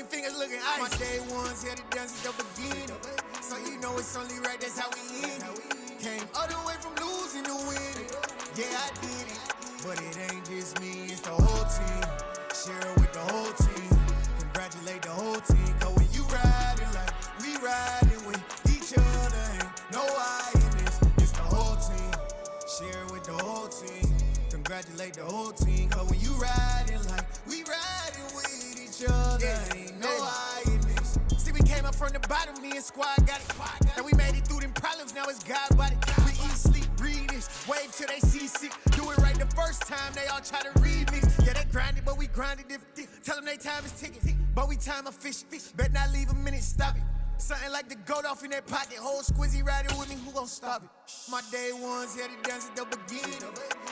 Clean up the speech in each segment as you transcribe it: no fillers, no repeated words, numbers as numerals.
your fingers looking ice. My day ones here to dance at the beginning. So you know it's only right, that's how we end it. Came all the way from losing to winning. Yeah, I did it. But it ain't just me, it's the whole team. Share it with the whole team. Congratulate the whole team. Cause when you riding like we riding with each other, ain't no I in this. It's the whole team. Share it with the whole team. Congratulate the whole team. Cause when you riding like we riding with each other, ain't no I in this. See, we came up from the bottom, me and squad got it. And we made it through them problems, now it's God body. We eat, sleep, breathe this. Wave till they see sick. Do it right the first time, they all try to remix. Yeah, they grinded, but we grinded different. Tell them they time is ticking, but we time efficient. Bet not leave a minute, stop it. Something like the goat off in that pocket. Whole squizzy riding with me, who gon' stop it? My day ones here to dance at the beginning.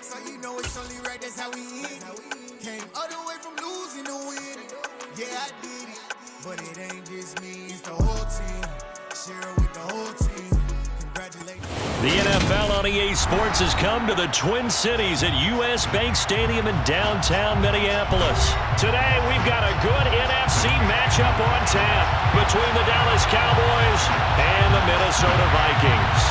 So you know it's only right, that's how we end it. Came all the way from losing to winning. Yeah, I did it. But it ain't just me, it's the whole team. Share it with the whole team. Congratulations. The NFL on EA Sports has come to the Twin Cities at US Bank Stadium in downtown Minneapolis. Today, we've got a good NFC matchup on tap between the Dallas Cowboys and the Minnesota Vikings.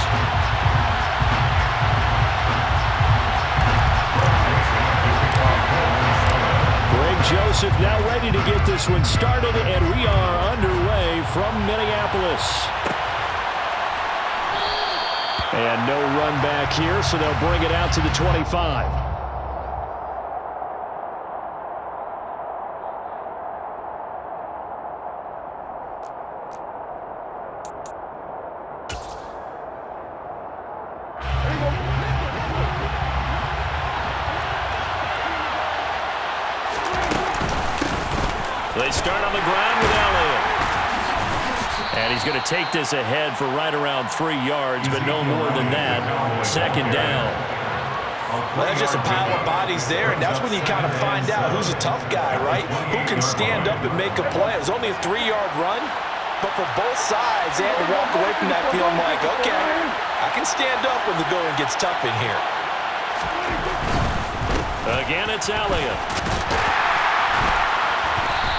Greg Joseph now ready to get this one started, and we are underway from Minneapolis. And no run back here, so they'll bring it out to the 25. They start on the ground with Elliott. And he's going to take this ahead for right around 3 yards, but no more than that. Second down. Well, there's just a pile of bodies there, and that's when you kind of find out who's a tough guy, right? Who can stand up and make a play. It was only a 3-yard run, but for both sides, they had to walk away from that feeling like, okay, I can stand up when the going gets tough in here. Again, it's Elliott.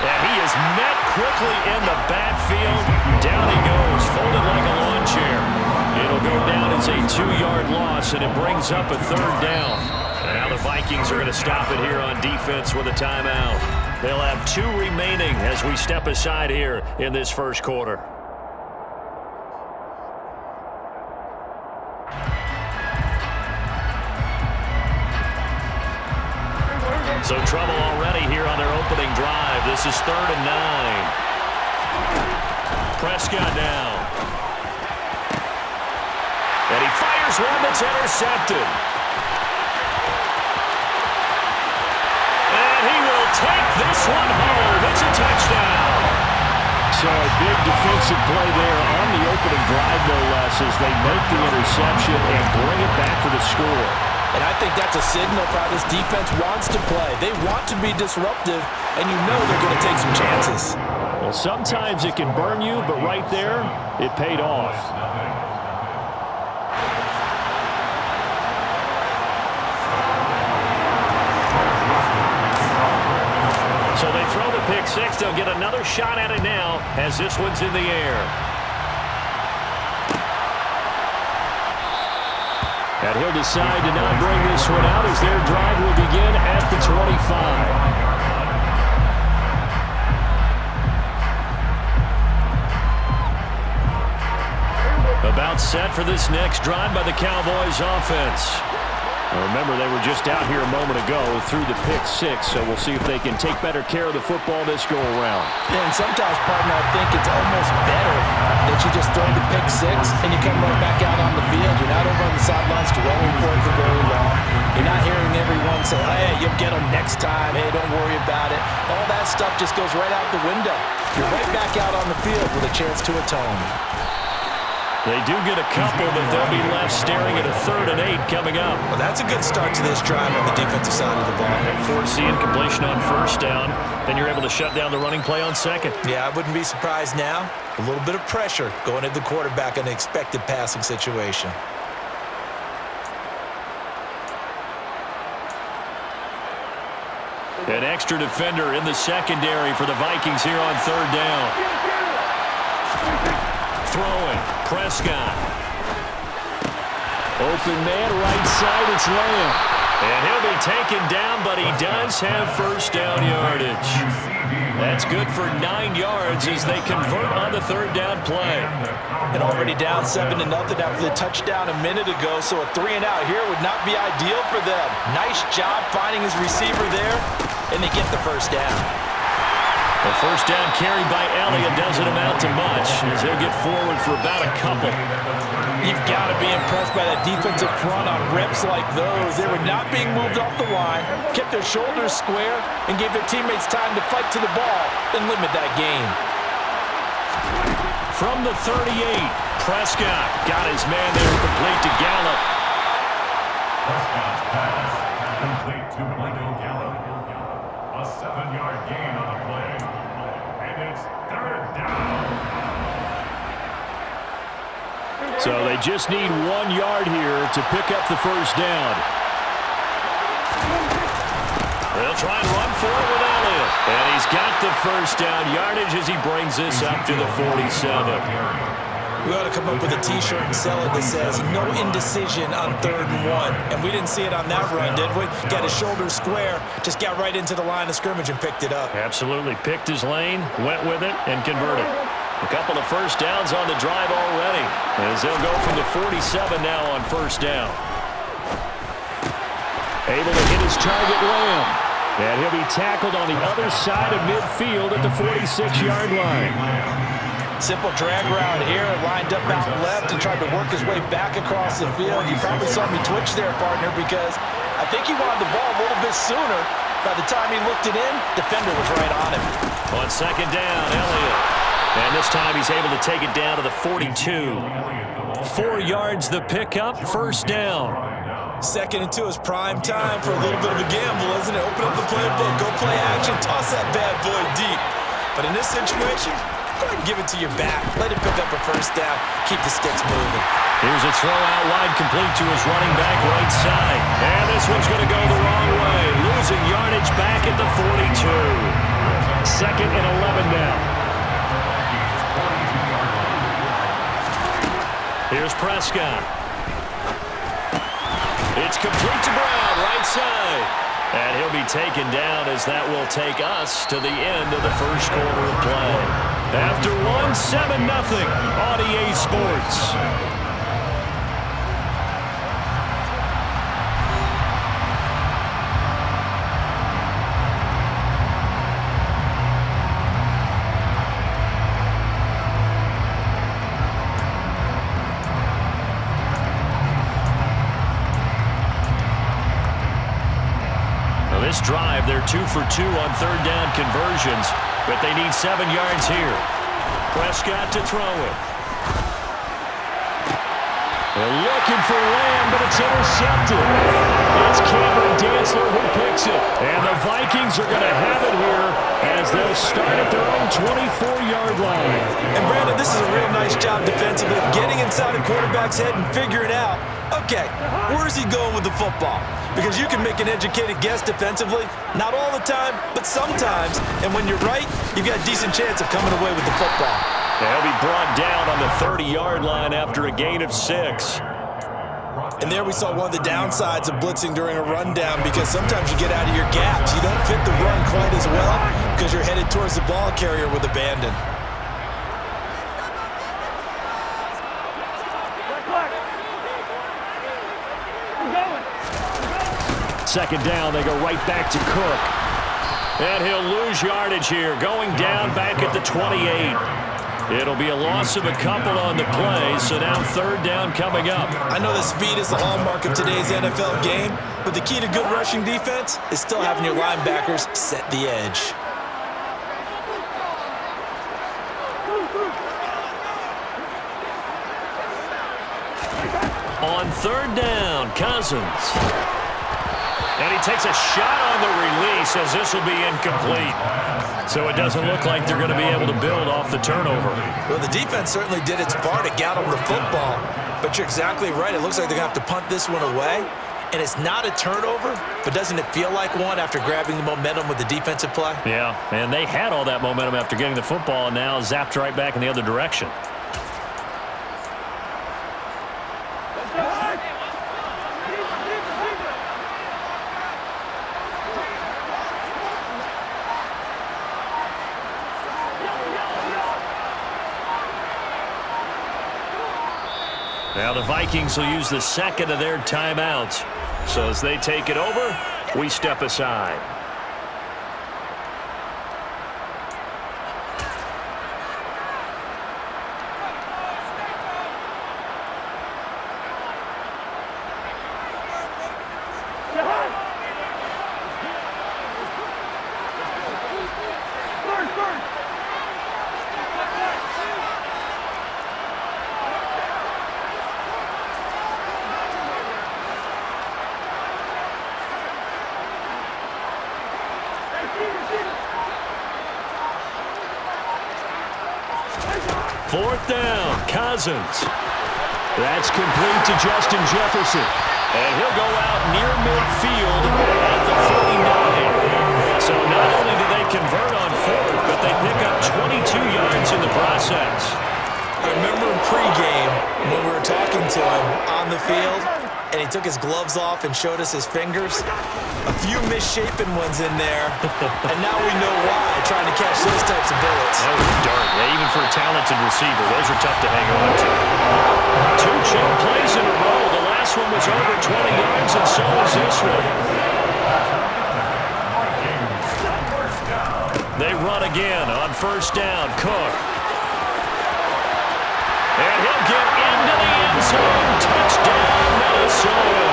And he is met quickly in the backfield. Down he goes, folded like a lawn chair. It'll go down as a 2-yard loss, and it brings up a 3rd down. And now the Vikings are going to stop it here on defense with a timeout. They'll have 2 remaining as we step aside here in this first quarter. So trouble already here on their opening drive. This is 3rd and 9. Prescott now. And he fires one that's intercepted. And he will take this one home. It's a touchdown. So a big defensive play there on the opening drive, no less, as they make the interception and bring it back for the score. And I think that's a signal for how this defense wants to play. They want to be disruptive, and you know they're going to take some chances. Well, sometimes it can burn you, but right there, it paid off. So they throw the pick six. They'll get another shot at it now as this one's in the air. And he'll decide to not bring this one out as their drive will begin at the 25. About set for this next drive by the Cowboys offense. Remember, they were just out here a moment ago through the pick six, so we'll see if they can take better care of the football this go-around. Yeah, and sometimes, partner, I think it's almost better that you just throw the pick six and you come right back out on the field. You're not over on the sidelines throwing for it for very long. You're not hearing everyone say, hey, you'll get them next time. Hey, don't worry about it. All that stuff just goes right out the window. You're right back out on the field with a chance to atone. They do get a couple, but they'll be left staring at a 3rd and 8 coming up. Well, that's a good start to this drive on the defensive side of the ball. Forcing completion on 1st down. Then you're able to shut down the running play on 2nd. Yeah, I wouldn't be surprised now. A little bit of pressure going at the quarterback in an expected passing situation. An extra defender in the secondary for the Vikings here on third down. Throwing, Prescott. Open man, right side, it's Lamb. And he'll be taken down, but he does have first down yardage. That's good for 9 yards as they convert on the third down play. And already down 7-0 after the touchdown a minute ago, so a 3-and-out here would not be ideal for them. Nice job finding his receiver there, and they get the first down. The first down carry by Elliott doesn't amount to much as he'll get forward for about a couple. You've got to be impressed by that defensive front on rips like those. They were not being moved off the line, kept their shoulders square, and gave their teammates time to fight to the ball and limit that gain. From the 38, Prescott got his man there complete to Gallup. Prescott's pass complete to Michael Gallup. A 7-yard gain on the play. And it's third down. So they just need 1 yard here to pick up the first down. They'll try and run for it with Elliott. And he's got the first down yardage as he brings this up to the 47. We ought to come up with a T-shirt and sell it that says, no indecision on 3rd and 1. And we didn't see it on that run, did we? Got his shoulders square, just got right into the line of scrimmage and picked it up. Absolutely. Picked his lane, went with it, and converted. A couple of first downs on the drive already as they'll go from the 47 now on first down. Able to hit his target, Lamb. And he'll be tackled on the other side of midfield at the 46-yard line. Simple drag route here, lined up out left and tried to work his way back across the field. You probably saw me twitch there, partner, because I think he wanted the ball a little bit sooner. By the time he looked it in, defender was right on him. On second down, Elliott. And this time he's able to take it down to the 42. 4 yards the pickup, first down. 2nd and 2 is prime time for a little bit of a gamble, isn't it? Open up the playbook, go play action, toss that bad boy deep. But in this situation, go ahead and give it to your back. Let him pick up a first down. Keep the sticks moving. Here's a throw out wide complete to his running back right side. And this one's going to go the wrong way. Losing yardage back at the 42. 2nd and 11 now. Here's Prescott. It's complete to Brown, right side. And he'll be taken down as that will take us to the end of the first quarter of play. After 7-0 on EA Sports. This drive, they're 2 for 2 on third down conversions, but they need 7 yards here. Prescott to throw it. They're looking for Lamb, but it's intercepted. It's Cameron Dantzler who picks it. And the Vikings are going to have it here as they'll start at their own 24-yard line. And Brandon, this is a real nice job defensively of getting inside a quarterback's head and figuring out, okay, where's he going with the football? Because you can make an educated guess defensively, not all the time, but sometimes. And when you're right, you've got a decent chance of coming away with the football. They'll be brought down on the 30-yard line after a gain of 6. And there we saw one of the downsides of blitzing during a rundown, because sometimes you get out of your gaps. You don't fit the run quite as well because you're headed towards the ball carrier with abandon. Second down, they go right back to Cook. And he'll lose yardage here, going down back at the 28. It'll be a loss of a couple on the play, so now third down coming up. I know that speed is the hallmark of today's NFL game, but the key to good rushing defense is still having your linebackers set the edge. On third down, Cousins. And he takes a shot on the release as this will be incomplete. So it doesn't look like they're going to be able to build off the turnover. Well, the defense certainly did its part to get them the football. But you're exactly right. It looks like they're going to have to punt this one away. And it's not a turnover, but doesn't it feel like one after grabbing the momentum with the defensive play? Yeah, and they had all that momentum after getting the football and now zapped right back in the other direction. Now the Vikings will use the second of their timeouts. So as they take it over, we step aside. Fourth down, Cousins. That's complete to Justin Jefferson. And he'll go out near midfield at the 49. So not only do they convert on fourth, but they pick up 22 yards in the process. I remember in pregame when we were talking to him on the field, and he took his gloves off and showed us his fingers. A few misshapen ones in there, and now we know why, trying to catch those types of bullets. That was dark. Yeah, even for a talented receiver, those are tough to hang on to. 2 chip plays in a row. The last one was over 20 yards, and so is this one. They run again on first down. Cook. And he'll get into the end zone. Touchdown, Minnesota.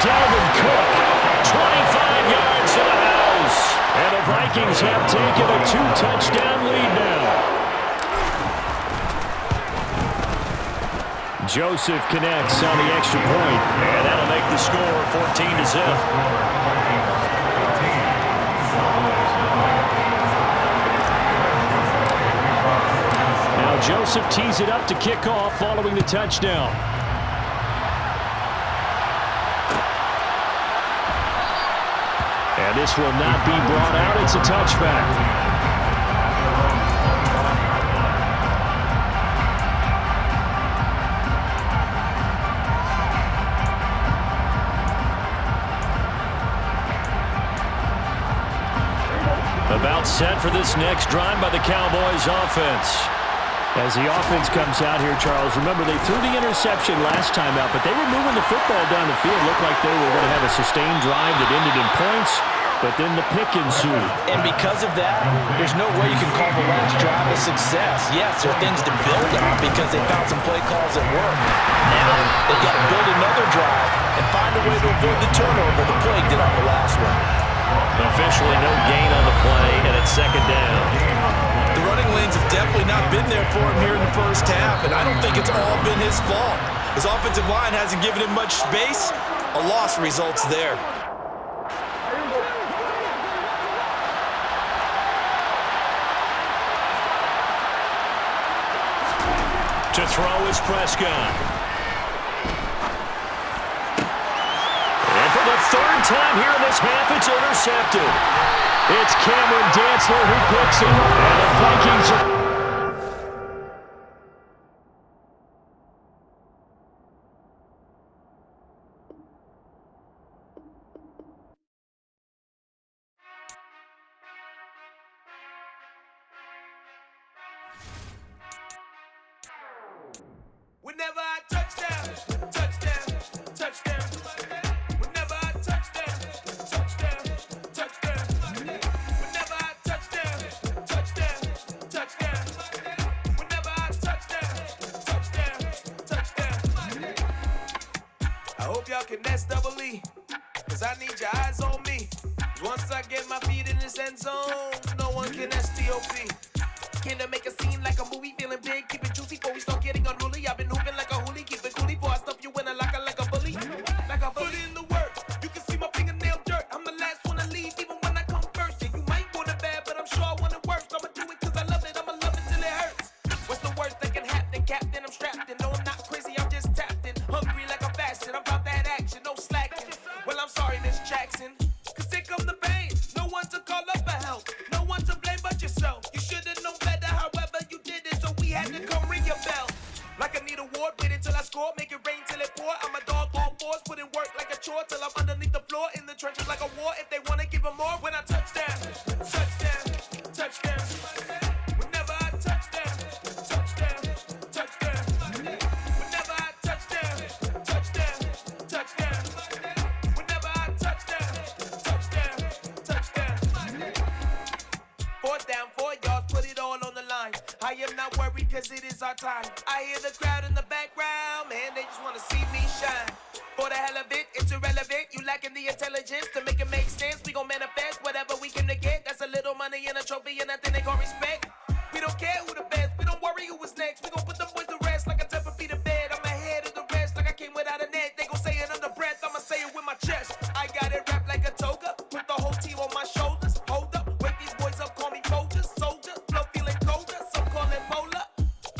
Dalvin Cook, 25 yards to the house. And the Vikings have taken a 2-touchdown lead now. Joseph connects on the extra point, and that'll make the score 14-0. Now Joseph tees it up to kick off following the touchdown. And this will not be brought out. It's a touchback. About set for this next drive by the Cowboys offense. As the offense comes out here, Charles, remember they threw the interception last time out, but they were moving the football down the field. Looked like they were going to have a sustained drive that ended in points, but then the pick ensued. And because of that, there's no way you can call the last drive a success. Yes, there are things to build on because they found some play calls that work. Now they've got to build another drive and find a way to avoid the turnover the plague did on the last one. Officially no gain on the play, and it's second down. The running lanes have definitely not been there for him here in the first half, and I don't think it's all been his fault. His offensive line hasn't given him much space. A loss results there. To throw is Prescott. And for the third time here in this half, it's intercepted. It's Cameron Dantzler who picks it. And the Vikings are... Whenever I touchdown, touchdown, touchdown. Whenever I touchdown, touchdown, touchdown. Whenever I touchdown, touchdown, touchdown. Whenever I touchdown, touchdown. I hope y'all can nest double E, cause I need your eyes on me. Once I get my feet in this end zone, no one can STOP. Can I make a scene like a movie, feeling big, keep it juicy before we start getting unruly. I've been hooping like a hoolie, keep it coolie, boy, I stuff you in a locker like a bully. Like a bully in the work, you can see my fingernail dirt. I'm the last one to leave, even when I come first. Yeah, you might want it bad, but I'm sure I want it worse. I'ma do it cause I love it, I'ma love it till it hurts. What's the worst that can happen, Captain? I'm strapped in, no I'm not crazy, I'm just tapped in. Hungry like I'm fasting, I'm about that action, no slack. like I need a award. Wait until I score, make it rain till it pour. I'm a dog on fours, put in work like a chore till I'm underneath the floor in the trenches like a war. If they wanna give 'em more, when I touch down, touchdown, touchdown. Whenever I touch down, touchdown, touchdown. Whenever I touch down, touchdown, touchdown. Whenever I touch down, touchdown, touchdown. 4th down, 4 yards, put it all on the line. I am not worried cause it is our time. I hear the crowd in the background, man, they just wanna see me shine. For the hell of it, it's irrelevant. You lacking the intelligence to make it make sense. We gon' manifest whatever we came to get. That's a little money and a trophy and nothing they gon' respect. We don't care who the best, we don't worry who was next. We gon' put them boys to rest like a type of feet of bed. I'm ahead of the rest like I came without a net. They gon' say it under breath, I'ma say it with my chest. I got it wrapped like a toga, put the whole team on my shoulders. Hold up, wake these boys up, call me soldiers, soldier. Flow feeling colder, some call it polar.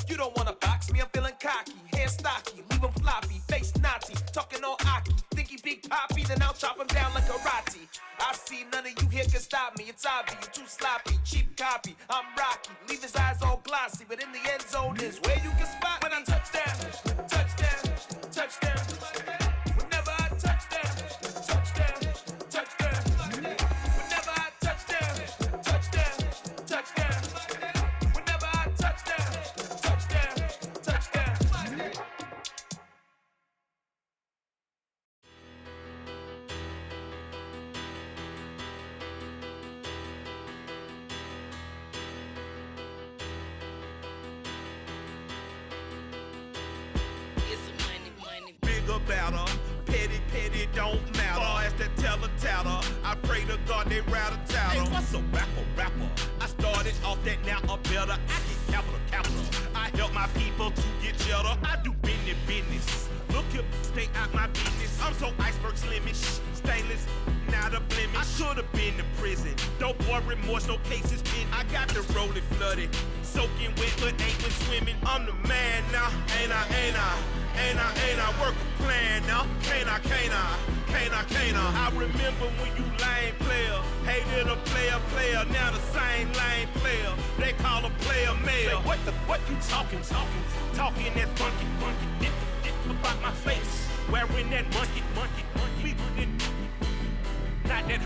You don't wanna box me, I'm feeling cocky. Hair stocky, leave him floppy, face naughty. Talking all aki, think he big poppy, then I'll chop him down like karate. I see none of you here can stop me. It's obvious, you too sloppy, cheap copy. I'm Rocky, leave his eyes all glossy, but in the end zone is where you can spot when I touch down, touchdown, touchdown. Whenever I touch down, touchdown, touchdown. Whenever I touch down, touchdown, touchdown. Whenever I touch down, touchdown, touchdown. Bigger, better, petty, petty, don't matter. Far as that teller, I pray to God they rattle tattle. Hey, what's a rapper? I started off that, now a better. I get capital. I help my people to get cheddar. I do business. Look here, stay out my business. I'm so iceberg slimish, stainless, not a blemish. I should've been to prison. Don't boy remorse, no cases pinned. I got the rolling flooded, soaking wet, but ain't been swimming. I'm the man now, ain't I? Work a plan now, can't I? I remember when you lame player, hated a player, now the same lame player. They call a player mayor. Say, what you talking that funky, get about my face, wearing that monkey, not that.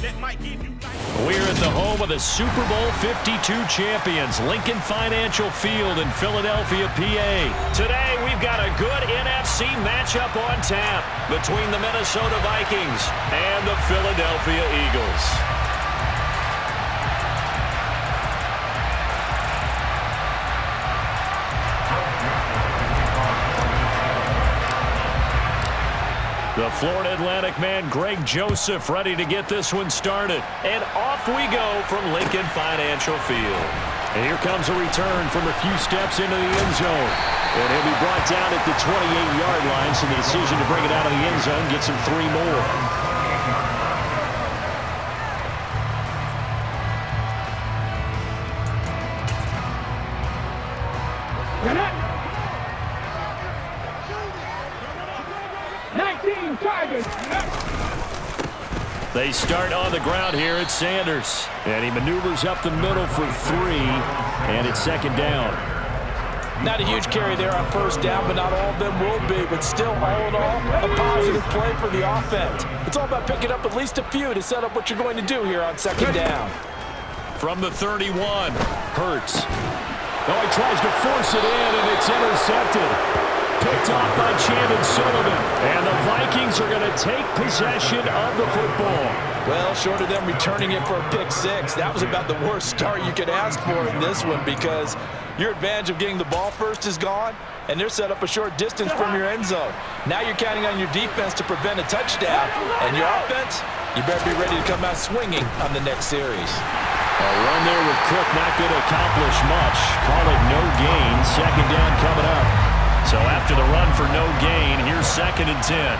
That might give you life. We're at the home of the Super Bowl 52 champions, Lincoln Financial Field in Philadelphia, PA. Today, we've got a good NFC matchup on tap between the Minnesota Vikings and the Philadelphia Eagles. The Florida Atlantic man, Greg Joseph, ready to get this one started. And off we go from Lincoln Financial Field. And here comes a return from a few steps into the end zone. And he'll be brought down at the 28-yard line, so the decision to bring it out of the end zone gets him 3 more. They start on the ground here at Sanders. And he maneuvers up the middle for 3, and it's 2nd down. Not a huge carry there on 1st down, but not all of them will be. But still, all in all, a positive play for the offense. It's all about picking up at least a few to set up what you're going to do here on 2nd down. From the 31, Hurts. Oh, he tries to force it in, and it's intercepted. Picked off by Chandon Sullivan. And the Vikings are going to take possession of the football. Well, short of them returning it for a pick 6, that was about the worst start you could ask for in this one, because your advantage of getting the ball first is gone, and they're set up a short distance from your end zone. Now you're counting on your defense to prevent a touchdown, and your offense, you better be ready to come out swinging on the next series. A run there with Cook not going to accomplish much. Call it no gain. 2nd down coming up. So after the run for no gain, here's 2nd and 10.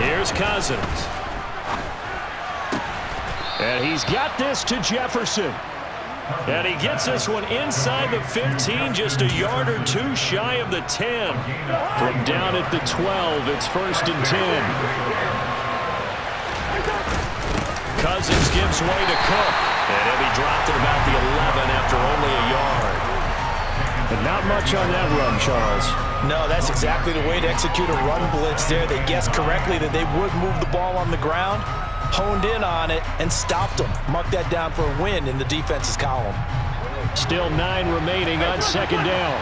Here's Cousins. And he's got this to Jefferson. And he gets this one inside the 15, just a yard or 2 shy of the 10. From down at the 12, it's 1st and 10. Distance gives way to Cook. And he'll be dropped at about the 11 after only a yard. But not much on that run, Charles. No, that's exactly the way to execute a run blitz there. They guessed correctly that they would move the ball on the ground, honed in on it, and stopped them. Mark that down for a win in the defense's column. Still 9 remaining on second down.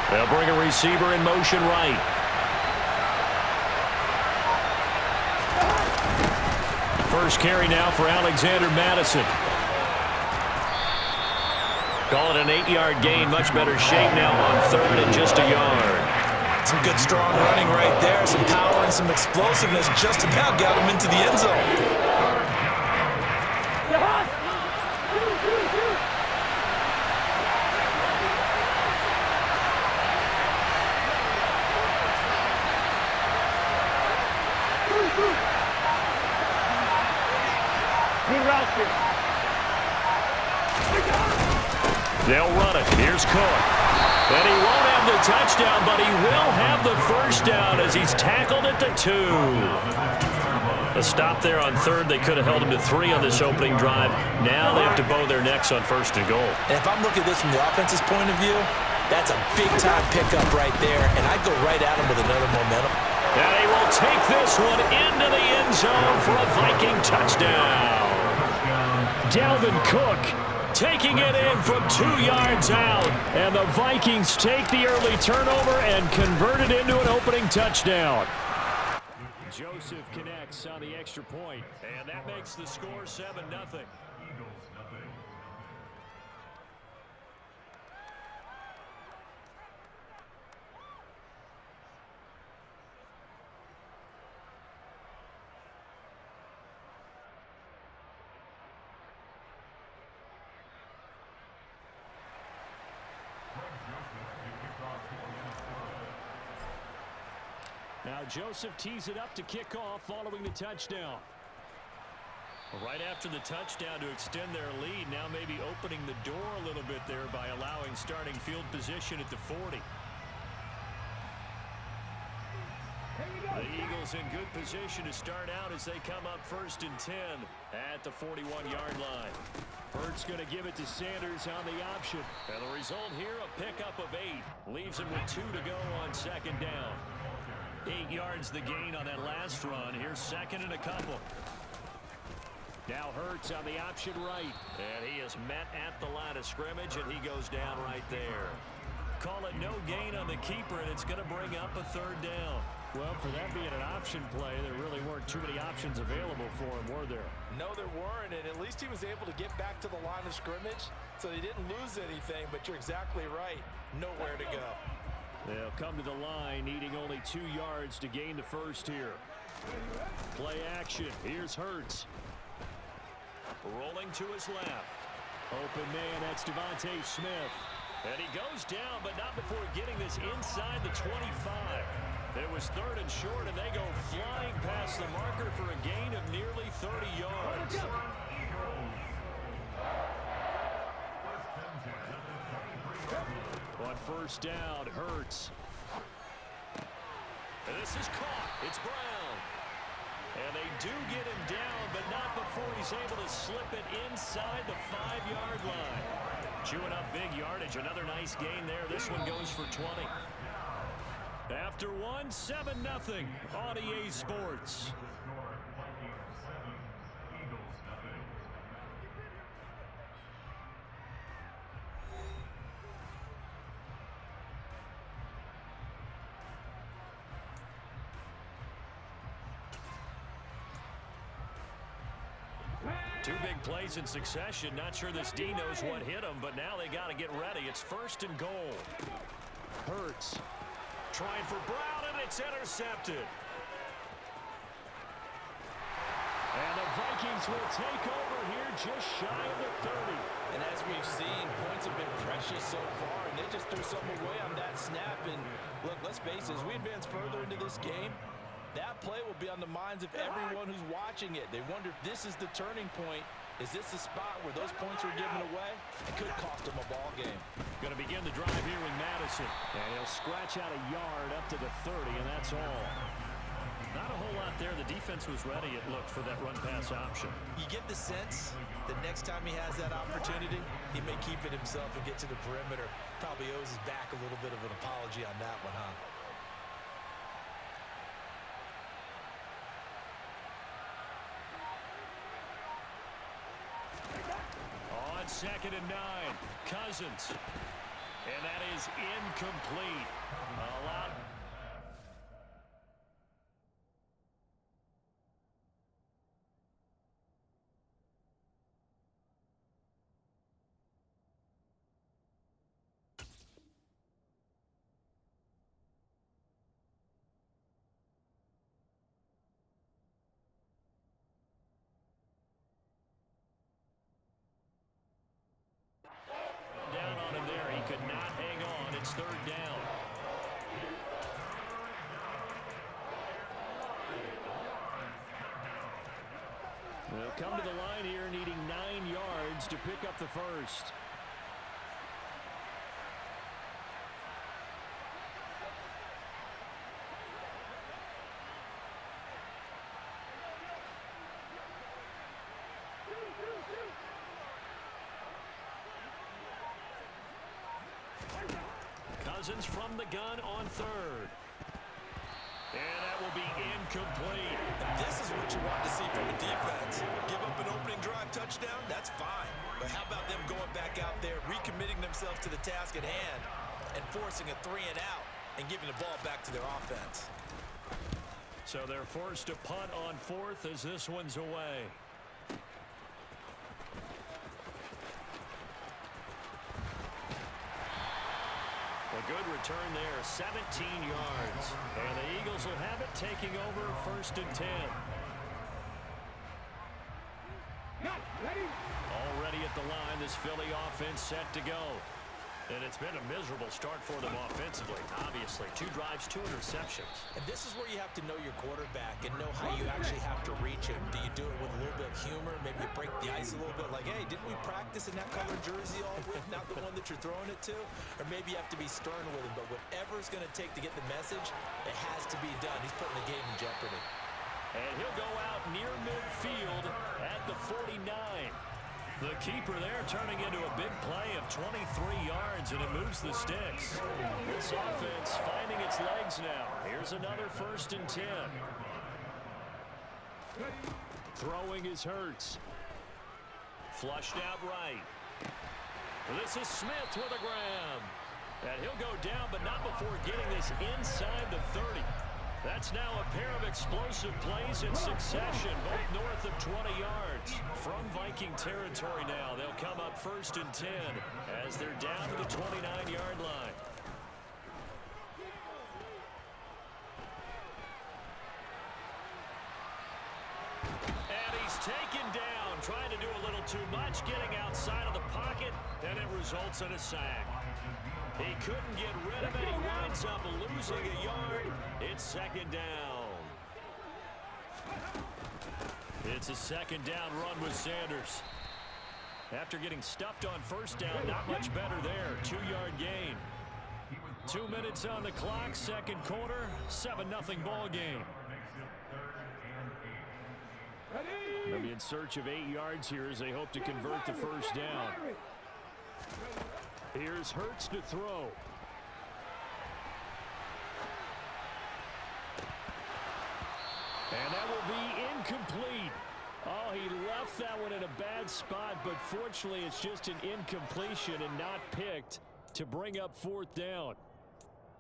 They'll bring a receiver in motion right. First carry now for Alexander Madison. Call it an 8-yard gain. Much better shape now on third and just a yard. Some good strong running right there. Some power and some explosiveness just about got him into the end zone. They'll run it. Here's Cook. And he won't have the touchdown, but he will have the first down as he's tackled at the 2. A stop there on third. They could have held him to 3 on this opening drive. Now they have to bow their necks on first and goal. And if I'm looking at this from the offense's point of view, that's a big-time pickup right there, and I'd go right at him with another momentum. And he will take this one into the end zone for a Viking touchdown. Dalvin Cook taking it in from 2 yards out. And the Vikings take the early turnover and convert it into an opening touchdown. Joseph connects on the extra point, and that makes the score 7-0. Now Joseph tees it up to kick off following the touchdown. Right after the touchdown to extend their lead, now maybe opening the door a little bit there by allowing starting field position at the 40. The Eagles in good position to start out as they come up 1st and 10 at the 41-yard line. Hurts going to give it to Sanders on the option. And the result here, a pickup of 8. Leaves him with 2 to go on second down. 8 yards the gain on that last run. Here's 2nd and a couple. Now Hurts on the option right. And he is met at the line of scrimmage, and he goes down right there. Call it no gain on the keeper, and it's going to bring up a 3rd down. Well, for that being an option play, there really weren't too many options available for him, were there? No, there weren't, and at least he was able to get back to the line of scrimmage, so they didn't lose anything, but you're exactly right. Nowhere to go. They'll come to the line, needing only 2 yards to gain the first here. Play action. Here's Hurts. Rolling to his left. Open man, that's Devontae Smith. And he goes down, but not before getting this inside the 25. It was 3rd and short, and they go flying past the marker for a gain of nearly 30 yards. On 1st down, Hurts. And this is caught. It's Brown. And they do get him down, but not before he's able to slip it inside the 5-yard line. Chewing up big yardage. Another nice gain there. This one goes for 20. After 1, 7-0 on EA Sports. Two big plays in succession. Not sure this D knows what hit him, but now they got to get ready. It's 1st and goal. Hurts trying for Brown, and it's intercepted. And the Vikings will take over here just shy of the 30. And as we've seen, points have been precious so far, and they just threw something away on that snap. And look, let's face it, as we advance further into this game, that play will be on the minds of everyone who's watching it. They wonder if this is the turning point. Is this the spot where those points were given away? It could cost them a ball game. Going to begin the drive here with Madison. And he'll scratch out a yard up to the 30, and that's all. Not a whole lot there. The defense was ready, it looked, for that run-pass option. You get the sense that next time he has that opportunity, he may keep it himself and get to the perimeter. Probably owes his back a little bit of an apology on that one, huh? On 2nd and 9, Cousins. And that is incomplete. Down on him there. He could not hang on. It's 3rd down. They'll come to the line here needing 9 yards to pick up the first. Cousins from the gun on 3rd. And that will be incomplete. And this is what you want to see from a defense. Give up an opening drive touchdown, that's fine. But how about them going back out there, recommitting themselves to the task at hand, and forcing a 3-and-out and giving the ball back to their offense. So they're forced to punt on 4th as this one's away. A good return there, 17 yards. And the Eagles will have it, taking over 1st and 10. Already at the line, this Philly offense set to go. And it's been a miserable start for them offensively, obviously. 2 drives, 2 interceptions. And this is where you have to know your quarterback and know how you actually have to reach him. Do you do it with a little bit of humor? Maybe you break the ice a little bit, like, hey, didn't we practice in that colored jersey all week, not the one that you're throwing it to? Or maybe you have to be stern with him. But whatever it's going to take to get the message, it has to be done. He's putting the game in jeopardy. And he'll go out near midfield at the 49. The keeper there turning into a big play of 23 yards, and it moves the sticks. This offense finding its legs now. Here's another 1st and 10. Throwing is Hurts. Flushed out right. This is Smith with a grab. And he'll go down, but not before getting this inside the 30. That's now a pair of explosive plays in succession, both north of 20 yards. From Viking territory now, they'll come up 1st and 10 as they're down to the 29-yard line. And he's taken down, trying to do a little too much, getting outside of the pocket, and it results in a sack. He couldn't get rid of it. He winds up losing a yard. It's 2nd down. It's a 2nd down run with Sanders. After getting stuffed on 1st down, not much better there. 2-yard gain. 2 minutes on the clock, 2nd quarter, 7-0 ball game. They'll be in search of 8 yards here as they hope to convert the 1st down. Here's Hurts to throw. And that will be incomplete. Oh, he left that one in a bad spot, but fortunately it's just an incompletion and not picked to bring up 4th down.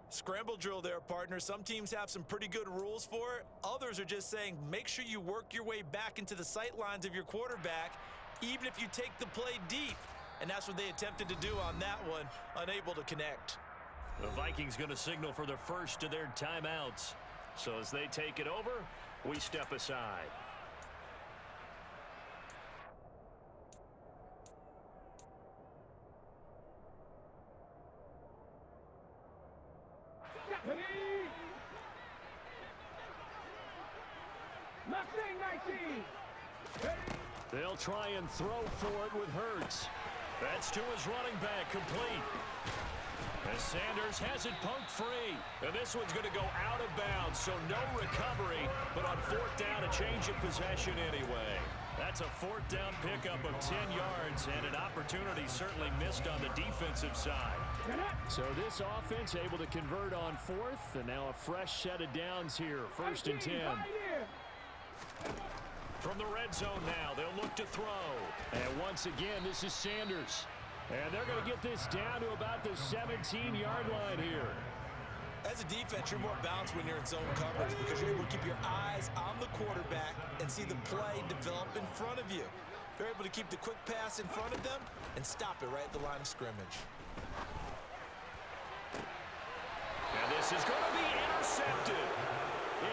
Scramble drill there, partner. Some teams have some pretty good rules for it. Others are just saying make sure you work your way back into the sight lines of your quarterback, even if you take the play deep. And that's what they attempted to do on that one, unable to connect. The Vikings going to signal for the first of their timeouts. So as they take it over, we step aside. They'll try and throw for it with Hurts. That's to his running back, complete. As Sanders has it poked free. And this one's going to go out of bounds, so no recovery. But on fourth down, a change of possession anyway. That's a fourth down pickup of 10 yards, and an opportunity certainly missed on the defensive side. So this offense able to convert on fourth, and now a fresh set of downs here. 1st and 10. From the red zone now, they'll look to throw. And once again, this is Sanders. And they're going to get this down to about the 17-yard line here. As a defense, you're more balanced when you're in zone coverage because you're able to keep your eyes on the quarterback and see the play develop in front of you. You're able to keep the quick pass in front of them and stop it right at the line of scrimmage. And this is going to be intercepted.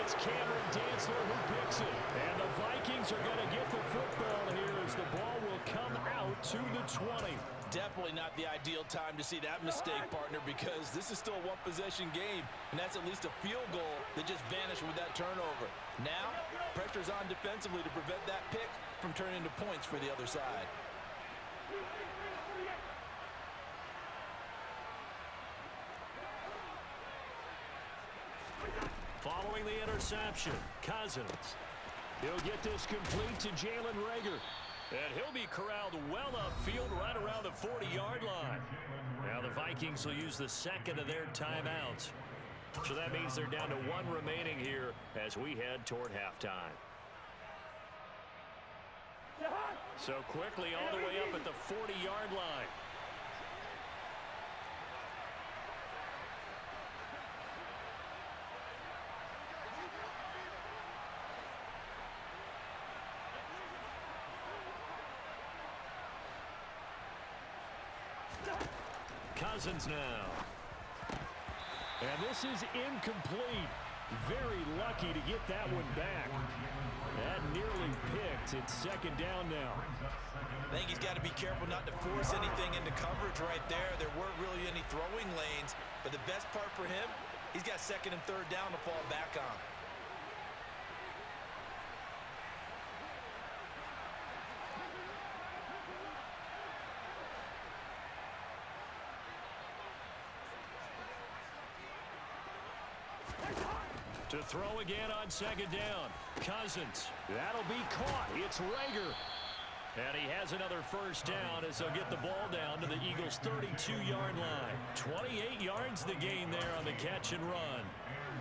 It's Cameron Dantzler who picks it. And the Vikings are going to get the football here as the ball will come out to the 20. Definitely not the ideal time to see that mistake, partner, because this is still a one-possession game, and that's at least a field goal that just vanished with that turnover. Now, pressure's on defensively to prevent that pick from turning into points for the other side. Following the interception, Cousins. He'll get this complete to Jalen Reagor. And he'll be corralled well upfield right around the 40-yard line. Now the Vikings will use the second of their timeouts. So that means they're down to one remaining here as we head toward halftime. So quickly all the way up at the 40-yard line. Cousins now. And this is incomplete. Very lucky to get that one back. That nearly picked. It's 2nd down now. I think he's got to be careful not to force anything into coverage right there. There weren't really any throwing lanes. But the best part for him, he's got 2nd and 3rd down to fall back on. To throw again on 2nd down. Cousins. That'll be caught. It's Reagor. And he has another 1st down as they'll get the ball down to the Eagles' 32-yard line. 28 yards the gain there on the catch and run.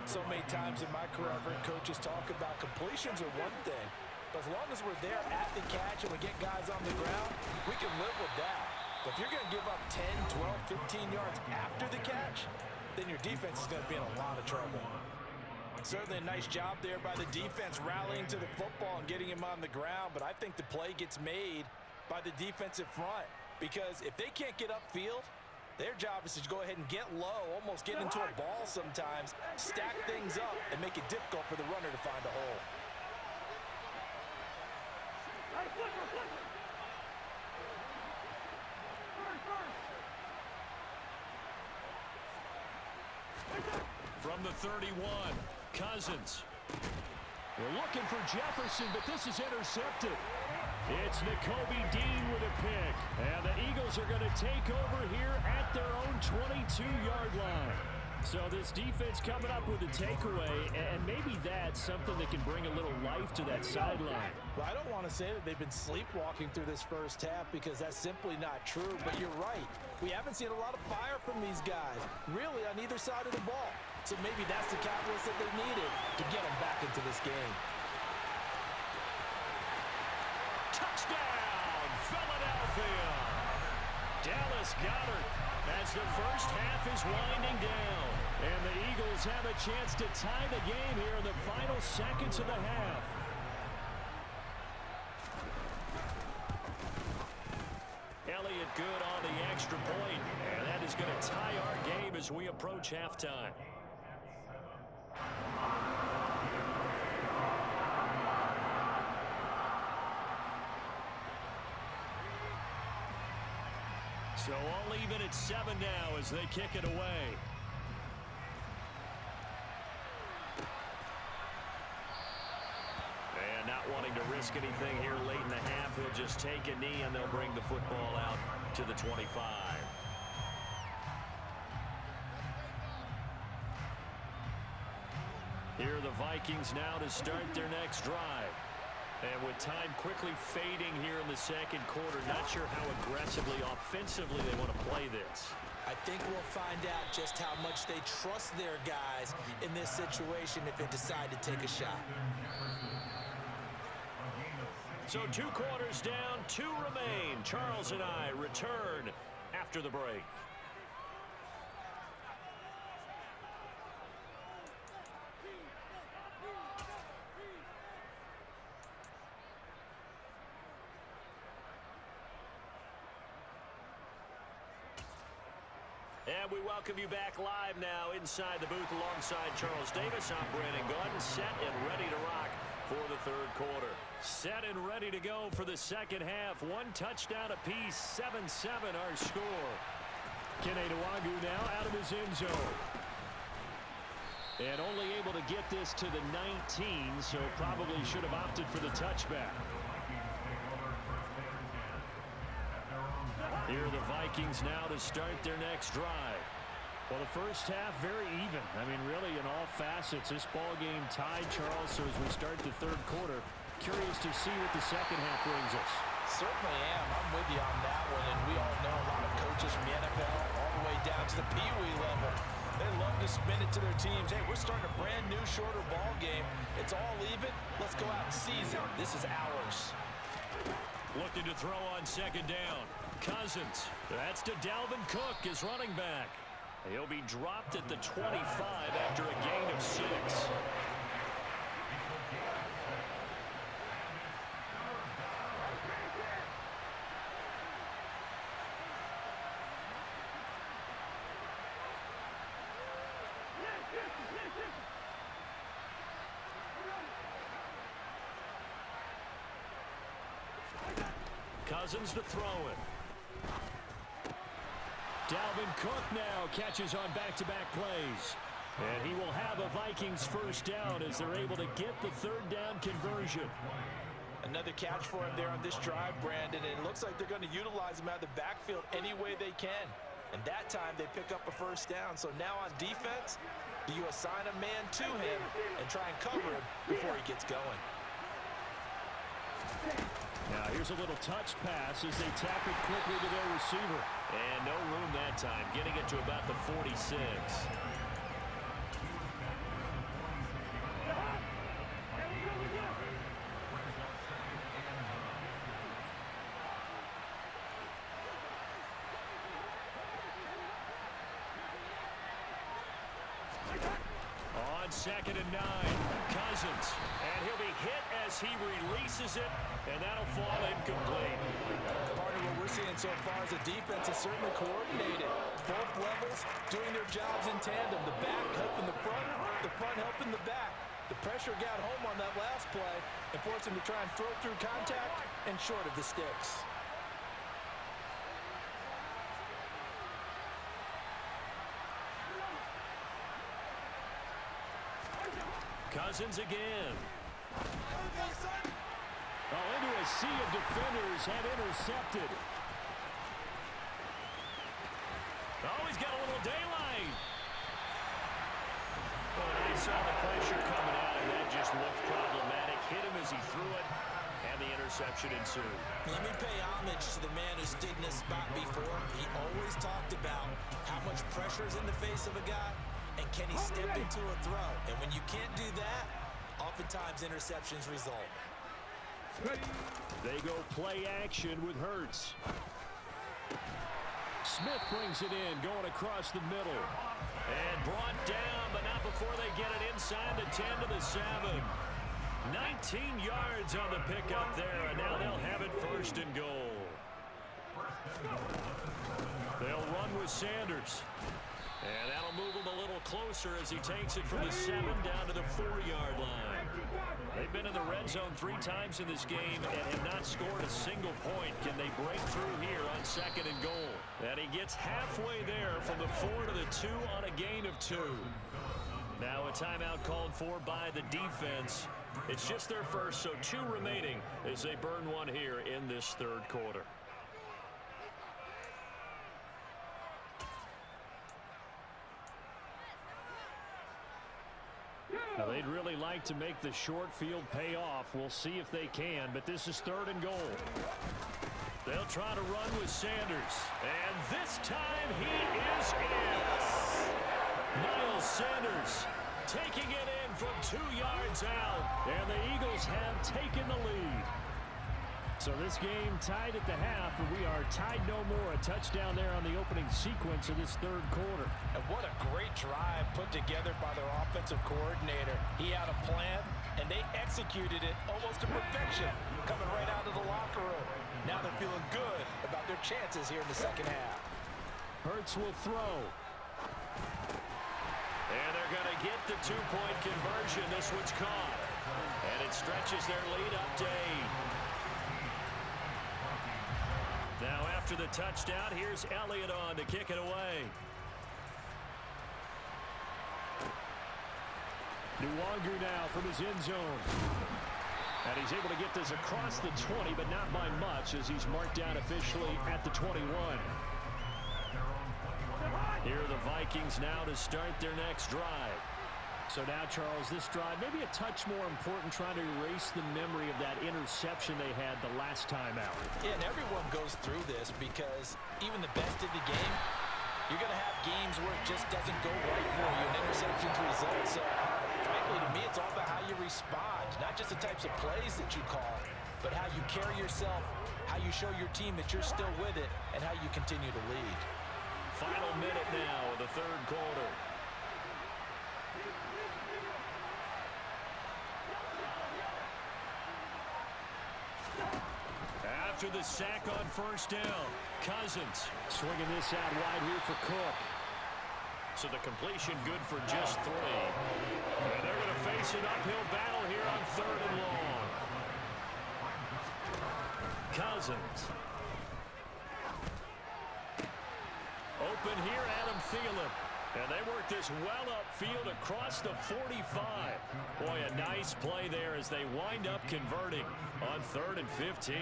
So many times in my career, I've heard coaches talk about completions are one thing. But as long as we're there at the catch and we get guys on the ground, we can live with that. But if you're going to give up 10, 12, 15 yards after the catch, then your defense is going to be in a lot of trouble. Certainly a nice job there by the defense rallying to the football and getting him on the ground, but I think the play gets made by the defensive front because if they can't get upfield, their job is to go ahead and get low, almost get into a ball sometimes, stack things up, and make it difficult for the runner to find a hole. From the 31, Cousins. They're looking for Jefferson, but this is intercepted. It's Nakobe Dean with a pick. And the Eagles are going to take over here at their own 22-yard line. So this defense coming up with a takeaway, and maybe that's something that can bring a little life to that sideline. Well, I don't want to say that they've been sleepwalking through this first half because that's simply not true, but you're right. We haven't seen a lot of fire from these guys, really on either side of the ball. So maybe that's the catalyst that they needed to get them back into this game. Touchdown, Philadelphia! Dallas Goedert as the first half is winding down. And the Eagles have a chance to tie the game here in the final seconds of the half. Elliott good on the extra point, and that is going to tie our game as we approach halftime. So all even at 7 now as they kick it away. And not wanting to risk anything here late in the half, he'll just take a knee and they'll bring the football out to the 25. the Vikings now to start their next drive. And with time quickly fading here in the second quarter, not sure how aggressively, offensively they want to play this. I think we'll find out just how much they trust their guys in this situation if they decide to take a shot. So 2 quarters down, 2 remain. Charles and I return after the break. And we welcome you back live now inside the booth alongside Charles Davis. I'm Brandon Gordon, set and ready to rock for the third quarter. Set and ready to go for the second half. 1 touchdown apiece, 7-7 our score. Keneduagu now out of his end zone. And only able to get this to the 19, so probably should have opted for the touchback. Here are the Vikings now to start their next drive. Well, the first half very even. I mean, really in all facets. This ball game tied, Charles, so as we start the third quarter, curious to see what the second half brings us. Certainly am. I'm with you on that one, and we all know a lot of coaches from the NFL all the way down to the Pee-wee level. They love to spin it to their teams. Hey, we're starting a brand new, shorter ball game. It's all even. Let's go out and seize it. This is ours. Looking to throw on second down. Cousins. That's to Dalvin Cook, his running back. He'll be dropped at the 25 after a gain of 6. Cousins to throw it. Dalvin Cook now catches on back-to-back plays. And he will have a Vikings first down as they're able to get the third down conversion. Another catch for him there on this drive, Brandon. And it looks like they're going to utilize him out of the backfield any way they can. And that time they pick up a first down. So now on defense, do you assign a man to him and try and cover him before he gets going? Now here's a little touch pass as they tap it quickly to their receiver. And no room that time, getting it to about the 46. On 2nd and 9, Cousins. And he'll be hit as he releases it, and that'll fall incomplete. Part of what we're seeing so far is the defense is certainly coordinated. Both levels doing their jobs in tandem. The back helping the front helping the back. The pressure got home on that last play and forced him to try and throw through contact and short of the sticks. Cousins again. Oh, into a sea of defenders, had intercepted. Oh, he's got a little daylight. Oh, and I saw the pressure coming out, and that just looked problematic. Hit him as he threw it, and the interception ensued. Let me pay homage to the man who's stood in this spot before. He always talked about how much pressure is in the face of a guy, and can he step into a throw? And when you can't do that, oftentimes interceptions result. They go play action with Hurts. Smith brings it in, going across the middle. And brought down, but not before they get it inside the 10 to the 7. 19 yards on the pickup there, and now they'll have it 1st and goal. They'll run with Sanders. And that'll move him a little closer as he takes it from the 7 down to the 4-yard line. They've been in the red zone 3 times in this game and have not scored a single point. Can they break through here on 2nd and goal? And he gets halfway there from the 4 to the 2 on a gain of 2. Now a timeout called for by the defense. It's just their first, so 2 remaining as they burn one here in this third quarter. Now, they'd really like to make the short field pay off. We'll see if they can, but this is 3rd and goal. They'll try to run with Sanders. And this time he is in. Miles Sanders taking it in from 2 yards out. And the Eagles have taken the lead. So this game tied at the half, but we are tied no more. A touchdown there on the opening sequence of this 3rd quarter. And what a great drive put together by their offensive coordinator. He had a plan, and they executed it almost to perfection, coming right out of the locker room. Now they're feeling good about their chances here in the 2nd half. Hurts will throw. And they're going to get the 2-point conversion. This one's caught. And it stretches their lead up to 8. Now after the touchdown, here's Elliott on to kick it away. Nwangu now from his end zone. And he's able to get this across the 20, but not by much as he's marked down officially at the 21. Here are the Vikings now to start their next drive. So now, Charles, this drive maybe a touch more important, trying to erase the memory of that interception they had the last time out. Yeah, and everyone goes through this because even the best in the game, you're going to have games where it just doesn't go right for you, and interceptions result. So, frankly, to me, it's all about how you respond, not just the types of plays that you call, but how you carry yourself, how you show your team that you're still with it, and how you continue to lead. Final minute now of the 3rd quarter. After the sack on 1st down, Cousins swinging this out wide here for Cook. So the completion good for just 3. And they're going to face an uphill battle here on 3rd and long. Cousins. Open here, Adam Thielen. And they work this well upfield across the 45. Boy, a nice play there as they wind up converting on 3rd and 15.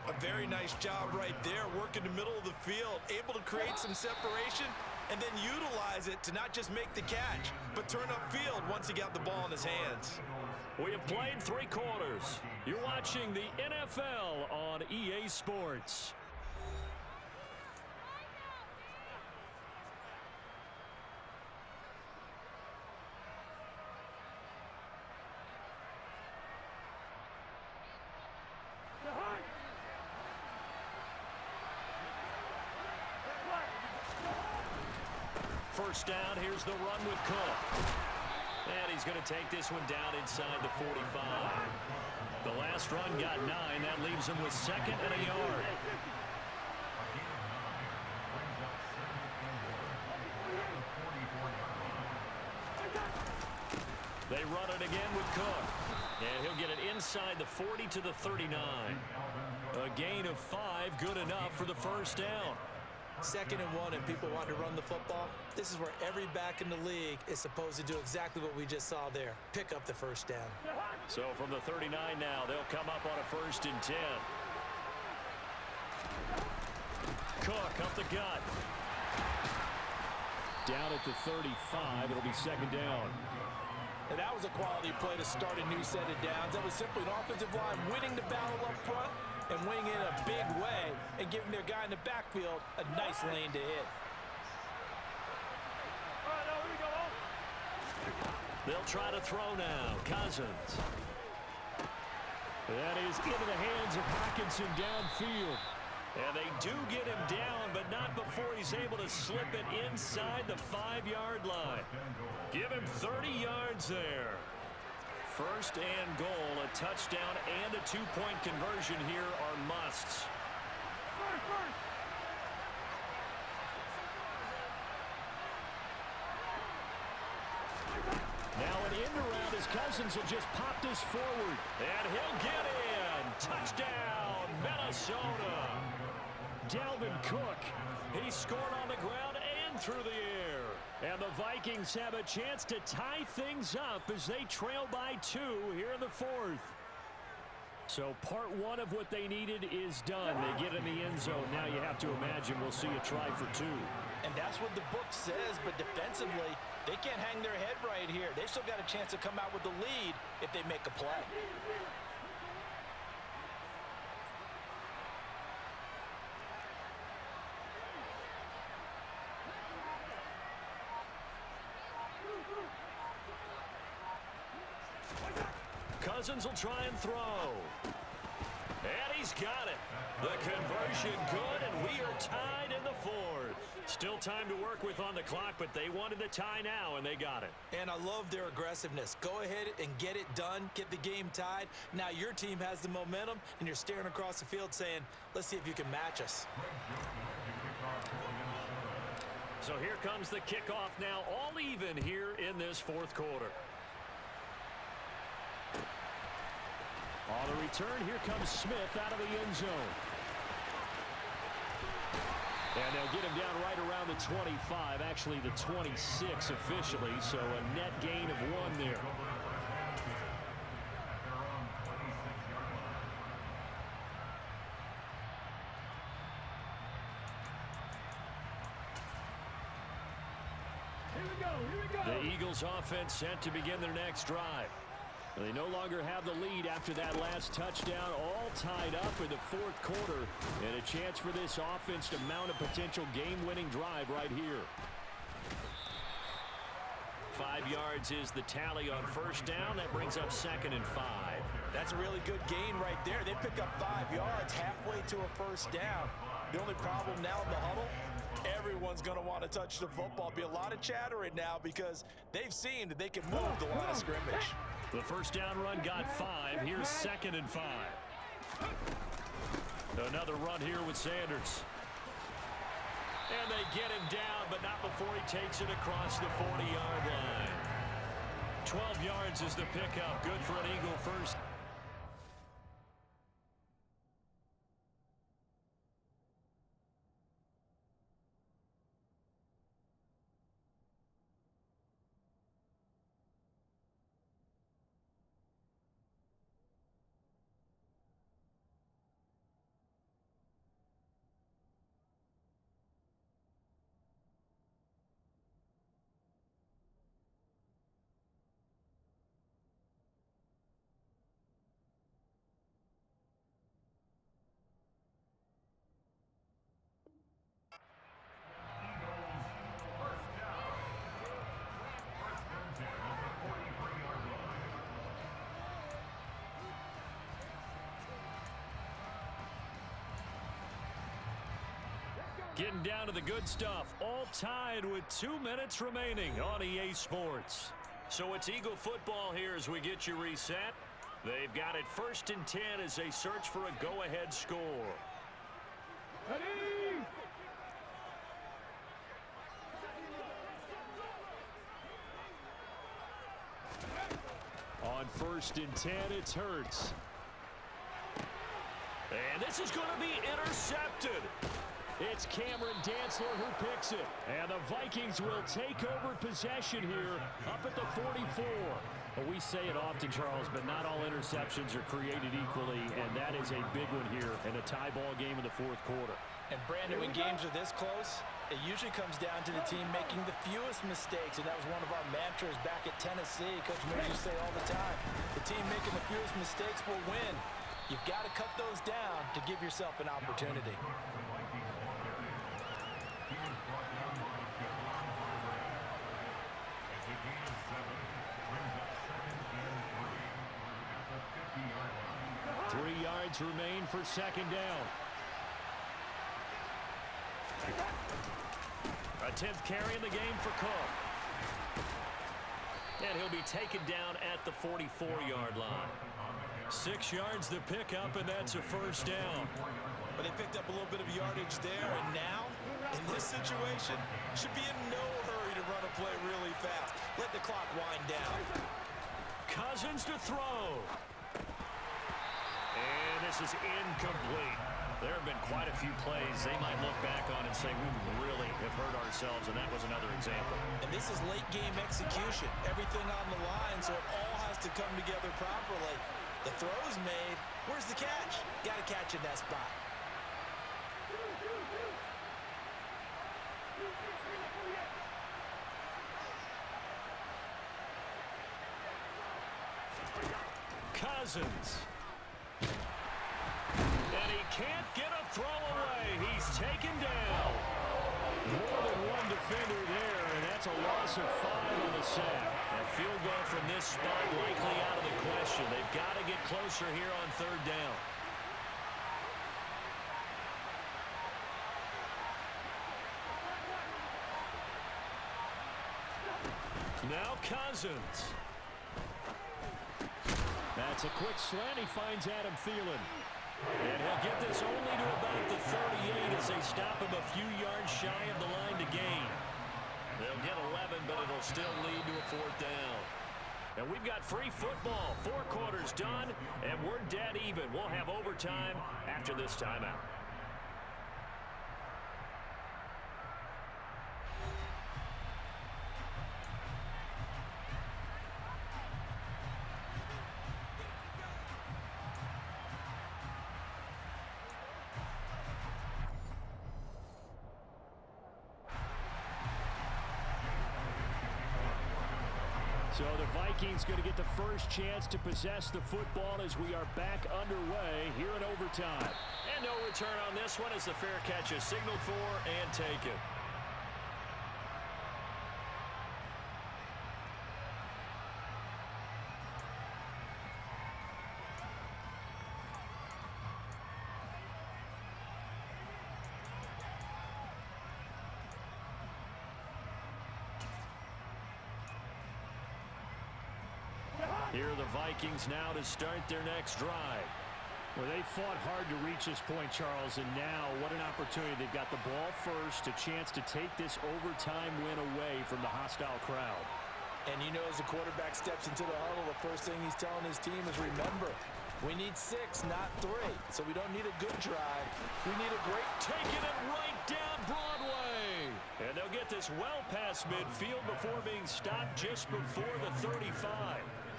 A very nice job right there, working the middle of the field, able to create some separation and then utilize it to not just make the catch, but turn upfield once he got the ball in his hands. We have played 3 quarters. You're watching the NFL on EA Sports. First down, here's the run with Cook. And he's going to take this one down inside the 45. The last run got 9. That leaves him with 2nd and a yard. They run it again with Cook. And he'll get it inside the 40 to the 39. A gain of 5, good enough for the first down. 2nd and 1, and people want to run the football. This is where every back in the league is supposed to do exactly what we just saw there. Pick up the first down. So from the 39 now, they'll come up on a 1st and 10. Cook up the gut. Down at the 35, it'll be 2nd down. And that was a quality play to start a new set of downs. That was simply an offensive line winning the battle up front and winning in a big way and giving their guy in the backfield a nice lane to hit. They'll try to throw now. Cousins. That is into the hands of Hockenson downfield. And they do get him down, but not before he's able to slip it inside the 5-yard line. Give him 30 yards there. 1st and goal, a touchdown and a 2-point conversion here are musts. Now an end around as Cousins will just pop this forward. And he'll get in. Touchdown, Minnesota. Dalvin Cook, he scored on the ground and through the air. And the Vikings have a chance to tie things up as they trail by 2 here in the 4th. So part one of what they needed is done. They get in the end zone. Now you have to imagine we'll see a try for two. And that's what the book says, but defensively, they can't hang their head right here. They still got a chance to come out with the lead if they make a play. Cousins will try and throw. And he's got it. The conversion good, and we are tied in the fourth. Still time to work with on the clock, but they wanted the tie now, and they got it. And I love their aggressiveness. Go ahead and get it done, get the game tied. Now your team has the momentum, and you're staring across the field saying, let's see if you can match us. So here comes the kickoff now, all even here in this fourth quarter. On the return, here comes Smith out of the end zone. And they'll get him down right around the 25, actually the 26 officially, so a net gain of 1 there. Here we go. The Eagles offense set to begin their next drive. They no longer have the lead after that last touchdown, all tied up in the fourth quarter, and a chance for this offense to mount a potential game-winning drive right here. 5 yards is the tally on first down. That brings up 2nd and 5. That's a really good gain right there. They pick up 5 yards halfway to a first down. The only problem now in the huddle, everyone's going to want to touch the football. Be a lot of chattering now because they've seen that they can move the line of scrimmage. The first down run got 5. Here's 2nd and 5. Another run here with Sanders. And they get him down, but not before he takes it across the 40-yard line. 12 yards is the pickup. Good for an Eagle first. Getting down to the good stuff, all tied with 2 minutes remaining on EA Sports. So it's Eagle football here as we get you reset. They've got it 1st and 10 as they search for a go-ahead score. Ready? On 1st and 10, it's Hurts. And this is going to be intercepted. It's Cameron Dantzler who picks it. And the Vikings will take over possession here up at the 44. Well, we say it often, Charles, but not all interceptions are created equally, and that is a big one here in a tie ball game in the fourth quarter. And, Brandon, when games are this close, it usually comes down to the team making the fewest mistakes, and that was one of our mantras back at Tennessee. Coach Mears used to say all the time, the team making the fewest mistakes will win. You've got to cut those down to give yourself an opportunity. Three yards remain for 2nd down. A 10th carry in the game for Cook. And he'll be taken down at the 44-yard line. 6 yards the pickup, and that's a first down. But they picked up a little bit of yardage there, and now, in this situation, should be in no hurry to run a play really fast. Let the clock wind down. Cousins to throw. And this is incomplete. There have been quite a few plays they might look back on and say, we really have hurt ourselves, and that was another example. And this is late game execution. Everything on the line, so it all has to come together properly. The throw's made. Where's the catch? Got to catch in that spot. Cousins. And he can't get a throw away. He's taken down. More than one defender there, and that's a loss of 5 on the sack. A field goal from this spot likely out of the question. They've got to get closer here on 3rd down. Now Cousins. That's a quick slant. He finds Adam Thielen. And he'll get this only to about the 38 as they stop him a few yards shy of the line to gain. They'll get 11, but it'll still lead to a 4th down. And we've got free football. 4 quarters done, and we're dead even. We'll have overtime after this timeout. So the Vikings going to get the first chance to possess the football as we are back underway here in overtime. And no return on this one as the fair catch is signaled for and taken. Here are the Vikings now to start their next drive. Well, they fought hard to reach this point, Charles, and now what an opportunity. They've got the ball first, a chance to take this overtime win away from the hostile crowd. And you know, as the quarterback steps into the huddle, the first thing he's telling his team is, remember, we need 6, not 3. So we don't need a good drive. We need a great... Taking it right down Broadway. And they'll get this well past midfield before being stopped just before the 35.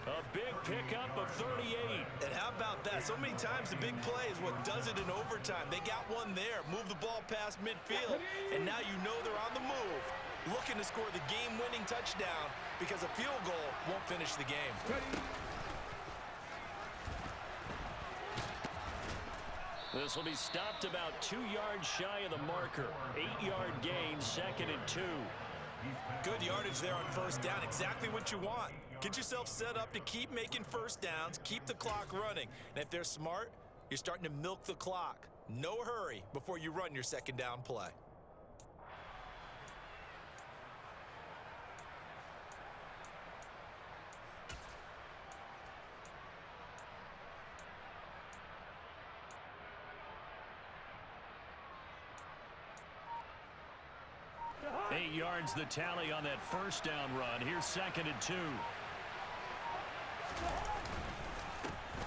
A big pickup of 38. And how about that? So many times the big play is what does it in overtime. They got one there, move the ball past midfield, and now you know they're on the move, looking to score the game-winning touchdown because a field goal won't finish the game. This will be stopped about 2 yards shy of the marker. 8-yard gain, 2nd and 2. Good yardage there on 1st down. Exactly what you want. Get yourself set up to keep making 1st downs, keep the clock running. And if they're smart, you're starting to milk the clock. No hurry before you run your 2nd down play. Eight yards the tally on that 1st down run. Here's 2nd and 2.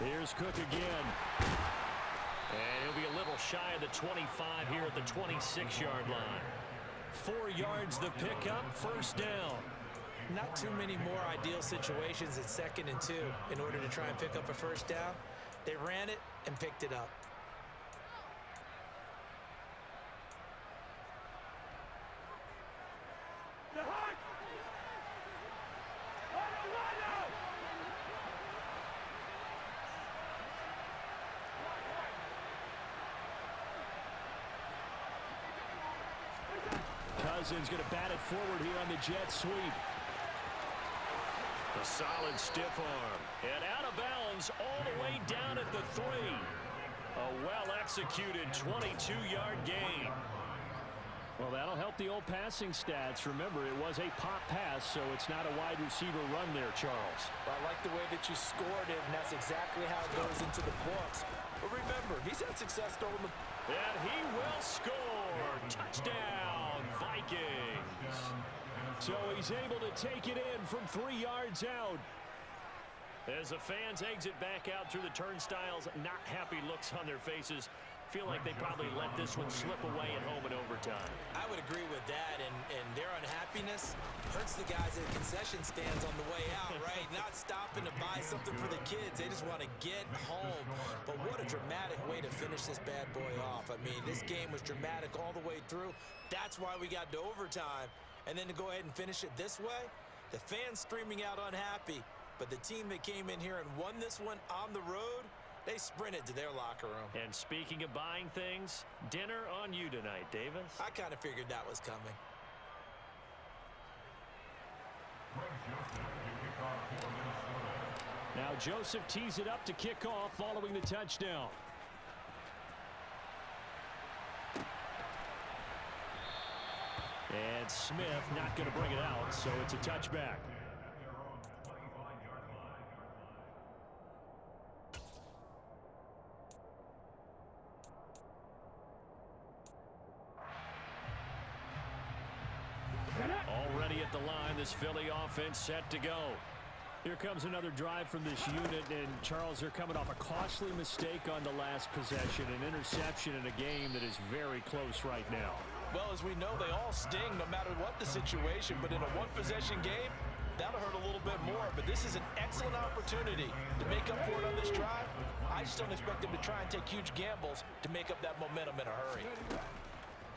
Here's Cook again. And he'll be a little shy of the 25 here at the 26-yard line. 4 yards the pickup, 1st down. Not too many more ideal situations at 2nd and 2 in order to try and pick up a 1st down. They ran it and picked it up. Cousins going to bat it forward here on the jet sweep. A solid stiff arm. And out of bounds all the way down at the 3. A well-executed 22-yard gain. Well, that'll help the old passing stats. Remember, it was a pop pass, so it's not a wide receiver run there, Charles. Well, I like the way that you scored it, and that's exactly how it goes into the books. But remember, he's had success throwing the... And he will score. Touchdown, Vikings. So he's able to take it in from 3 yards out. As the fans exit back out through the turnstiles, not happy looks on their faces. feel like they probably let this one slip away at home in overtime. I would agree with that, and their unhappiness hurts the guys at concession stands on the way out, right? Not stopping to buy something for the kids. They just want to get home. But what a dramatic way to finish this bad boy off. I mean, this game was dramatic all the way through. That's why we got to overtime. And then to go ahead and finish it this way, the fans streaming out unhappy. But the team that came in here and won this one on the road, they sprinted to their locker room. And speaking of buying things, dinner on you tonight, Davis. I kind of figured that was coming. Now Joseph tees it up to kick off following the touchdown. And Smith not going to bring it out, so it's a touchback. Already at the line, this Philly offense set to go. Here comes another drive from this unit, and Charles, they're coming off a costly mistake on the last possession, an interception in a game that is very close right now. Well, as we know, they all sting no matter what the situation, but in a one-possession game, that'll hurt a little bit more. But this is an excellent opportunity to make up for it on this drive. I just don't expect them to try and take huge gambles to make up that momentum in a hurry.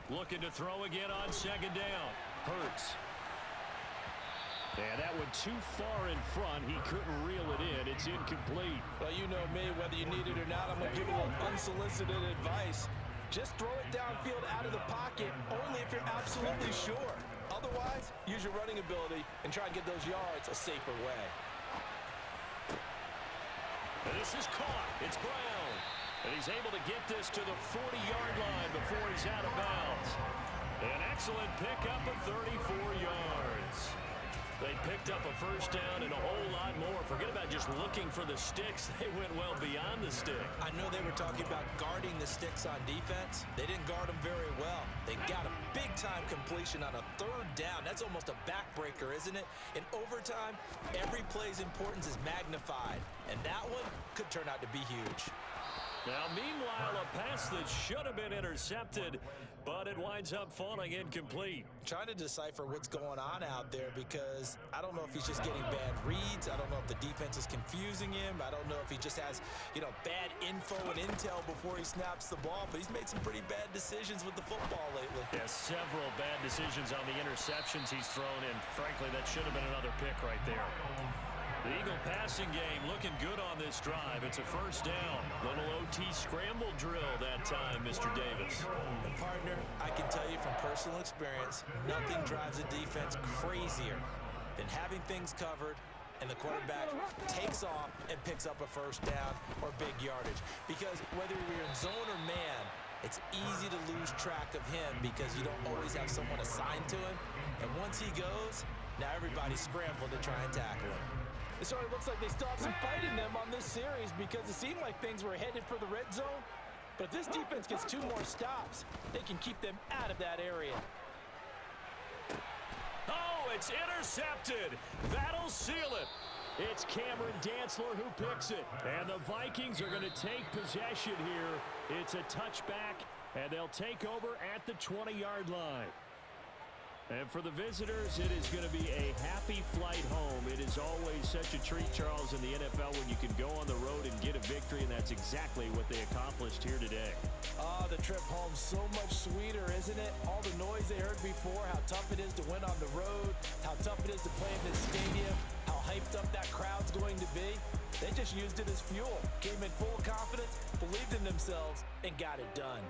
Looking to throw again on second down. Hurts. And that one too far in front. He couldn't reel it in. It's incomplete. Well, you know me, whether you need it or not, I'm going to give you a little unsolicited advice. Just throw it downfield out of the pocket only if you're absolutely sure. Otherwise, use your running ability and try and get those yards a safer way. And this is caught. It's Brown. And he's able to get this to the 40-yard line before he's out of bounds. An excellent pickup of 34 yards. They picked up a first down and a whole lot more. Forget about just looking for the sticks. They went well beyond the stick. I know they were talking about guarding the sticks on defense. They didn't guard them very well. They got a big-time completion on a third down. That's almost a backbreaker, isn't it? In overtime, every play's importance is magnified, and that one could turn out to be huge. Now, meanwhile, a pass that should have been intercepted, but it winds up falling incomplete. Trying to decipher what's going on out there because I don't know if he's just getting bad reads. I don't know if the defense is confusing him. I don't know if he just has, bad info and intel before he snaps the ball, but he's made some pretty bad decisions with the football lately. Yeah, several bad decisions on the interceptions he's thrown in. Frankly, that should have been another pick right there. The Eagle passing game looking good on this drive. It's a first down. Little OT scramble drill that time, Mr. Davis. And partner, I can tell you from personal experience, nothing drives a defense crazier than having things covered and the quarterback takes off and picks up a first down or big yardage. Because whether you're in zone or man, it's easy to lose track of him because you don't always have someone assigned to him. And once he goes, now everybody's scrambling to try and tackle him. It sort of looks like they still have some fight in them on this series because it seemed like things were headed for the red zone. But if this defense gets 2 more stops, they can keep them out of that area. Oh, it's intercepted. That'll seal it. It's Cameron Dantzler who picks it. And the Vikings are going to take possession here. It's a touchback, and they'll take over at the 20-yard line. And for the visitors, it is going to be a happy flight home. It is always such a treat, Charles, in the NFL when you can go on the road and get a victory, and that's exactly what they accomplished here today. Oh, the trip home so much sweeter, isn't it? All the noise they heard before, how tough it is to win on the road, how tough it is to play in this stadium, how hyped up that crowd's going to be. They just used it as fuel, came in full confidence, believed in themselves, and got it done.